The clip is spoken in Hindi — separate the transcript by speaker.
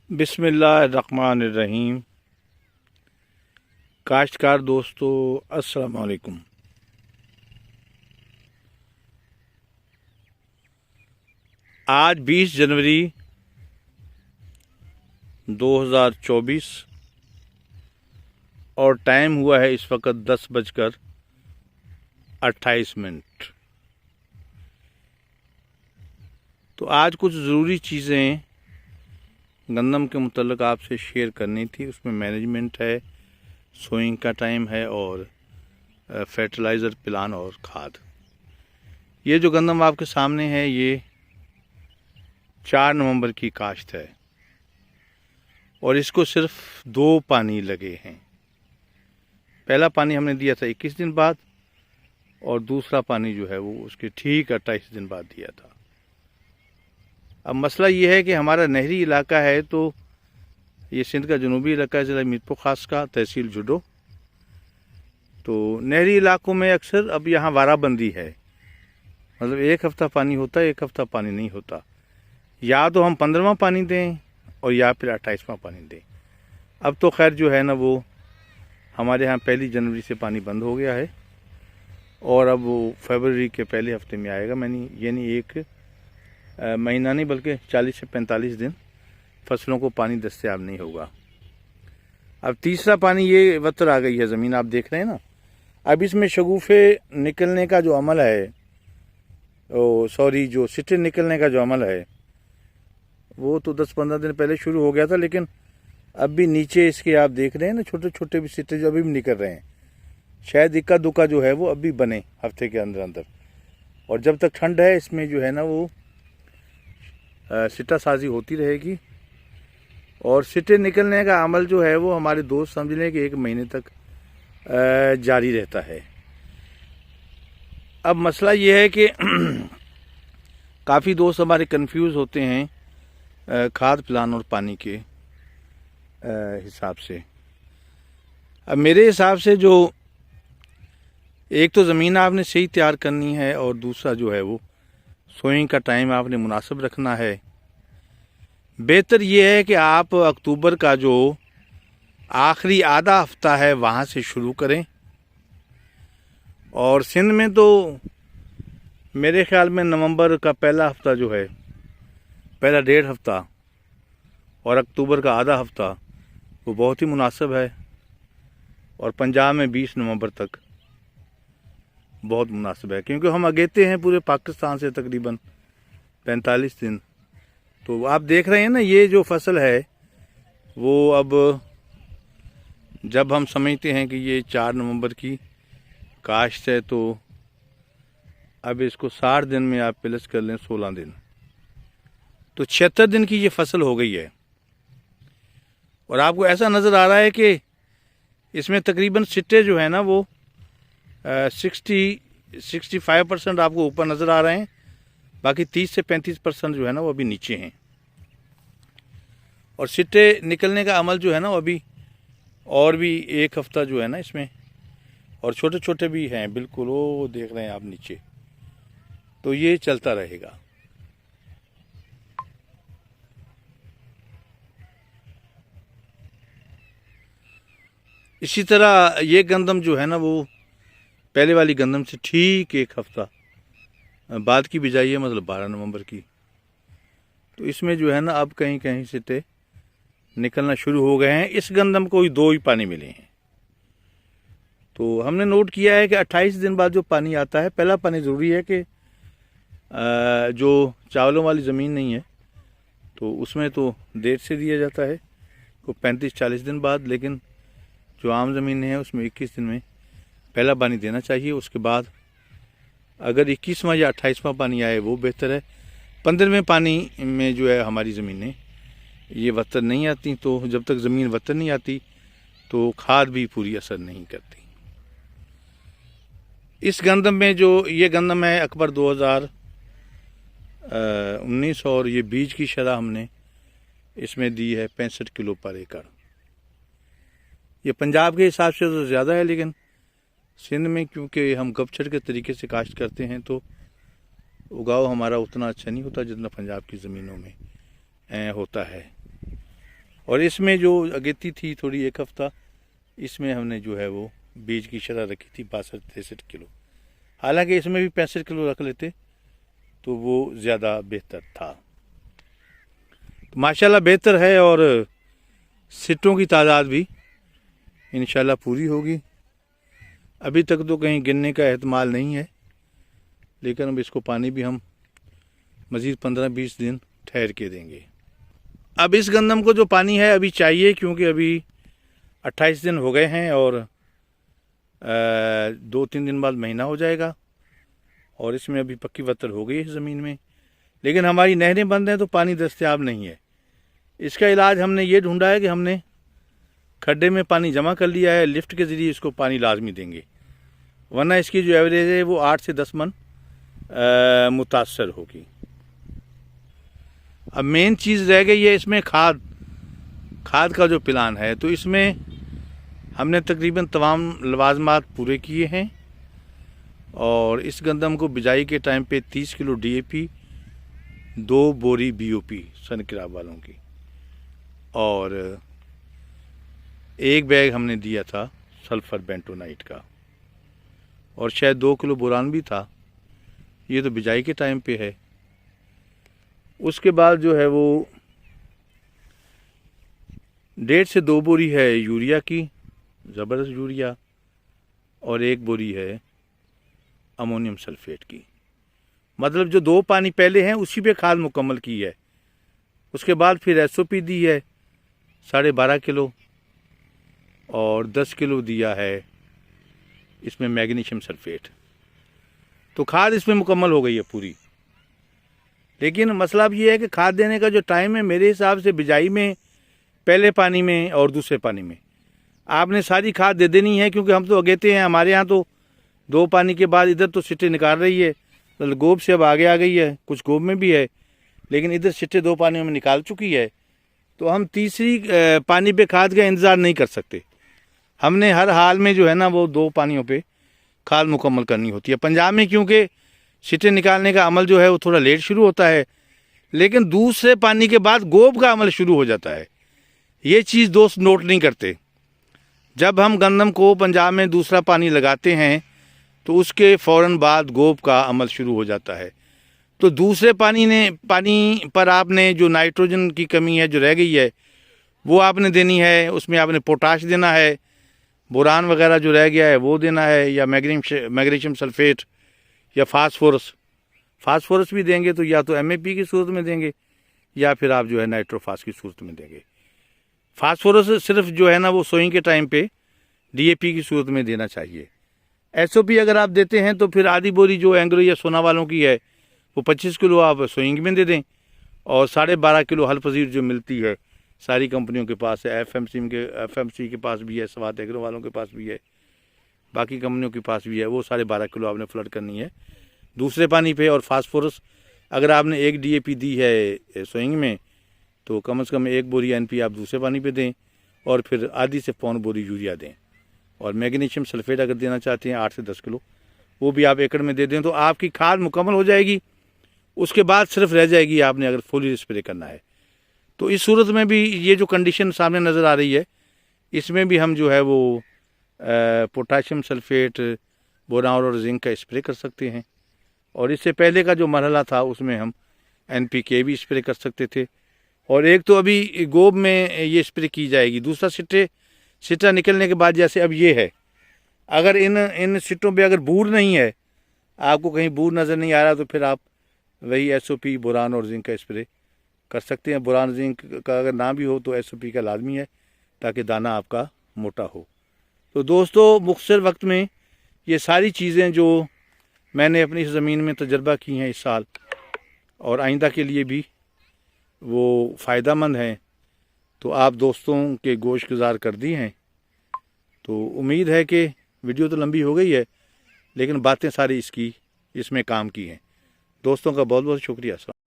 Speaker 1: बिस्मिल्लाहिर्रहमानिर्रहीम। काश्तकार दोस्तों, अस्सलाम वालेकुम। आज 20 जनवरी 2024 और टाइम हुआ है इस वक्त 10:28। तो आज कुछ ज़रूरी चीज़ें गंदम के मुतल्लिक़ आपसे शेयर करनी थी। उसमें मैनेजमेंट है, सोइंग का टाइम है और फर्टिलाइज़र, प्लान और खाद। ये जो गंदम आपके सामने है ये 4 नवंबर की काश्त है और इसको सिर्फ 2 पानी लगे हैं। पहला पानी हमने दिया था 21 दिन बाद और दूसरा पानी जो है वो उसके ठीक 28 दिन बाद दिया था। अब मसला ये है कि हमारा नहरी इलाका है, तो ये सिंध का जनूबी इलाका है, ज़िला मीरपुर खास का, तहसील जुडो। तो नहरी इलाकों में अक्सर अब यहाँ वाराबंदी है, मतलब एक हफ़्ता पानी होता है, एक हफ़्ता पानी नहीं होता। या तो हम 15वां पानी दें और या फिर 28वां पानी दें। अब तो खैर जो है ना वो हमारे यहाँ 1 जनवरी से पानी बंद हो गया है और अब वो फरवरी के पहले हफ्ते में आएगा। यानी एक महीना नहीं बल्कि 40 से 45 दिन फसलों को पानी दस्तयाब नहीं होगा। अब तीसरा पानी ये वतर आ गई है ज़मीन, आप देख रहे हैं ना। अब इसमें शगुफ़े निकलने का जो अमल है, जो सिट्टे निकलने का जो अमल है वो तो 10-15 दिन पहले शुरू हो गया था, लेकिन अब भी नीचे इसके आप देख रहे हैं ना, छोटे छोटे भी सिट्टे जो अभी भी निकल रहे हैं। शायद इक्का दुक्का जो है वो अभी बने हफ्ते के अंदर अंदर। और जब तक ठंड है इसमें जो है ना वो सिट्टा साजी होती रहेगी और सिट्टे निकलने का अमल जो है वो हमारे दोस्त समझ लें कि 1 महीने तक जारी रहता है। अब मसला ये है कि काफ़ी दोस्त हमारे कंफ्यूज होते हैं खाद, प्लान और पानी के हिसाब से। अब मेरे हिसाब से जो एक तो ज़मीन आपने सही तैयार करनी है और दूसरा जो है वो सोइंग का टाइम आपने मुनासिब रखना है। बेहतर ये है कि आप अक्टूबर का जो आखिरी आधा हफ्ता है वहाँ से शुरू करें। और सिंध में तो मेरे ख़्याल में नवंबर का पहला हफ्ता जो है, पहला 1.5 हफ्ता और अक्टूबर का आधा हफ्ता वो बहुत ही मुनासिब है। और पंजाब में 20 नवंबर तक बहुत मुनासिब है, क्योंकि हम अगेते हैं पूरे पाकिस्तान से तकरीबन 45 दिन। तो आप देख रहे हैं ना, ये जो फसल है वो अब जब हम समझते हैं कि ये 4 नवंबर की काश्त है, तो अब इसको 60 दिन में आप प्लस कर लें 16 दिन, तो 76 दिन की ये फसल हो गई है। और आपको ऐसा नज़र आ रहा है कि इसमें तकरीबन सिट्टे जो है ना वो 65% आपको ऊपर नज़र आ रहे हैं, बाकी 30 से 35% जो है ना वो अभी नीचे हैं। और सिट्टे निकलने का अमल जो है ना वो अभी और भी 1 हफ्ता जो है ना इसमें, और छोटे छोटे भी हैं बिल्कुल, वो देख रहे हैं आप नीचे। तो ये चलता रहेगा। इसी तरह ये गंदम जो है ना वो पहले वाली गंदम से ठीक 1 हफ्ता बाद की बिजाई है, मतलब 12 नवंबर की। तो इसमें जो है ना अब कहीं कहीं सिट्टे निकलना शुरू हो गए हैं। इस गंदम को 2 ही पानी मिले हैं। तो हमने नोट किया है कि 28 दिन बाद जो पानी आता है, पहला पानी ज़रूरी है कि जो चावलों वाली ज़मीन नहीं है तो उसमें तो देर से दिया जाता है, को 35-40 दिन बाद। लेकिन जो आम ज़मीन है उसमें 21 दिन में पहला पानी देना चाहिए। उसके बाद अगर 21वां या 28वां पानी आए वो बेहतर है। 15वें पानी में जो है हमारी ज़मीनें ये वतर नहीं आती, तो जब तक ज़मीन वतर नहीं आती तो खाद भी पूरी असर नहीं करती। इस गंदम में जो ये गंदम है अकबर 2019 और ये बीज की शरह हमने इसमें दी है 65 किलो पर एकड़। ये पंजाब के हिसाब से तो ज़्यादा है, लेकिन सिंध में क्योंकि हम गपछड़ के तरीके से काश्त करते हैं तो उगाव हमारा उतना अच्छा नहीं होता जितना पंजाब की ज़मीनों में होता है। और इसमें जो अगेती थी थोड़ी एक हफ्ता, इसमें हमने जो है वो बीज की शरह रखी थी 62-63 किलो। हालांकि इसमें भी 65 किलो रख लेते तो वो ज़्यादा बेहतर था। तो माशाल्लाह बेहतर है और सिट्टों की तादाद भी इंशाल्लाह पूरी होगी। अभी तक तो कहीं गिरने का एहतमाल नहीं है, लेकिन अब इसको पानी भी हम मज़ीद 15-20 दिन ठहर के देंगे। अब इस गंदम को जो पानी है अभी चाहिए, क्योंकि अभी 28 दिन हो गए हैं और 2-3 दिन बाद महीना हो जाएगा और इसमें अभी पक्की वत्तर हो गई है ज़मीन में, लेकिन हमारी नहरें बंद हैं तो पानी दस्तयाब नहीं है। इसका इलाज हमने ये ढूंढा है कि हमने खड्डे में पानी जमा कर लिया है, लिफ्ट के ज़रिए इसको पानी लाजमी देंगे, वरना इसकी जो एवरेज है वो 8 से 10 मन मुतासर होगी। अब मेन चीज़ रह गई है इसमें खाद का जो प्लान है। तो इसमें हमने तकरीबन तमाम लवाजमात पूरे किए हैं और इस गंदम को बिजाई के टाइम पे 30 किलो DAP, 2 बोरी BOP सन किराब वालों की, और 1 बैग हमने दिया था सल्फर बेंटोनाइट का, और शायद 2 किलो बोरान भी था। ये तो बिजाई के टाइम पे है। उसके बाद जो है वो 1.5 से 2 बोरी है यूरिया की, ज़बरदस्त यूरिया, और 1 बोरी है अमोनियम सल्फेट की। मतलब जो 2 पानी पहले हैं उसी पे खाद मुकम्मल की है। उसके बाद फिर SOP दी है 12.5 किलो, और 10 किलो दिया है इसमें मैग्नीशियम सल्फेट। तो खाद इसमें मुकम्मल हो गई है पूरी। लेकिन मसला अब ये है कि खाद देने का जो टाइम है मेरे हिसाब से बिजाई में पहले पानी में और दूसरे पानी में आपने सारी खाद दे देनी है, क्योंकि हम तो अगेते हैं। हमारे यहाँ तो 2 पानी के बाद इधर तो सिट्टे निकाल रही है, तो गोब से अब आगे आ गई है, कुछ गोब में भी है, लेकिन इधर सिट्टे 2 पानियों में निकाल चुकी है। तो हम तीसरी पानी पे खाद का इंतज़ार नहीं कर सकते। हमने हर हाल में जो है ना वो 2 पानियों पे खाद मुकम्मल करनी होती है। पंजाब में क्योंकि सिट्टे निकालने का अमल जो है वो थोड़ा लेट शुरू होता है, लेकिन दूसरे पानी के बाद गोब का अमल शुरू हो जाता है। ये चीज़ दोस्त नोट नहीं करते। जब हम गंदम को पंजाब में दूसरा पानी लगाते हैं तो उसके फ़ौरन बाद गोब का अमल शुरू हो जाता है। तो दूसरे पानी पर आपने जो नाइट्रोजन की कमी है जो रह गई है वो आपने देनी है। उसमें आपने पोटाश देना है, बोरान वगैरह जो रह गया है वो देना है, या मैग्नीशियम सल्फेट या फास्फोरस भी देंगे तो या तो MAP की सूरत में देंगे या फिर आप जो है नाइट्रोफास की सूरत में देंगे। फास्फोरस सिर्फ जो है ना वो सोइंग के टाइम पे DAP की सूरत में देना चाहिए। SOP अगर आप देते हैं तो फिर आधी बोरी जो एंग्रो या सोना वालों की है वो 25 किलो आप सोइंग में दे दें, और 12.5 किलो हल पजीर जो मिलती है सारी कंपनियों के पास है, FMC के पास भी है, स्वात एग्रो वालों के पास भी है, बाकी कंपनियों के पास भी है, वो 12.5 किलो आपने फ्लड करनी है दूसरे पानी पे। और फास्फोरस अगर आपने 1 DAP दी है सोइंग में तो कम से कम 1 बोरी NP आप दूसरे पानी पे दें, और फिर आधी से पौन बोरी यूरिया दें। और मैग्नीशियम सल्फेट अगर देना चाहते हैं 8 से 10 किलो वो भी आप एकड़ में दे दें, तो आपकी खाद मुकम्मल हो जाएगी। उसके बाद सिर्फ रह जाएगी आपने अगर फुली स्प्रे करना है। तो इस सूरत में भी ये जो कंडीशन सामने नज़र आ रही है इसमें भी हम जो है वो पोटाशियम सल्फेट, बोरान और जिंक का स्प्रे कर सकते हैं। और इससे पहले का जो मरहला था उसमें हम NPK भी स्प्रे कर सकते थे। और एक तो अभी गोब में ये स्प्रे की जाएगी, दूसरा सिट्टा निकलने के बाद जैसे अब ये है, अगर इन सिट्टों पे अगर बूर नहीं है, आपको कहीं बूर नज़र नहीं आ रहा, तो फिर आप वही SOP बोरान और जिंक का स्प्रे कर सकते हैं। बोरान जिंक का अगर ना भी हो तो SOP का लाजमी है ताकि दाना आपका मोटा हो। तो दोस्तों मुख्तसर वक्त में ये सारी चीज़ें जो मैंने अपनी इस ज़मीन में तजर्बा की हैं इस साल और आइंदा के लिए भी वो फ़ायदेमंद हैं, तो आप दोस्तों के गोश गुजार कर दी हैं। तो उम्मीद है कि वीडियो तो लंबी हो गई है लेकिन बातें सारी इसमें काम की हैं। दोस्तों का बहुत बहुत शुक्रिया।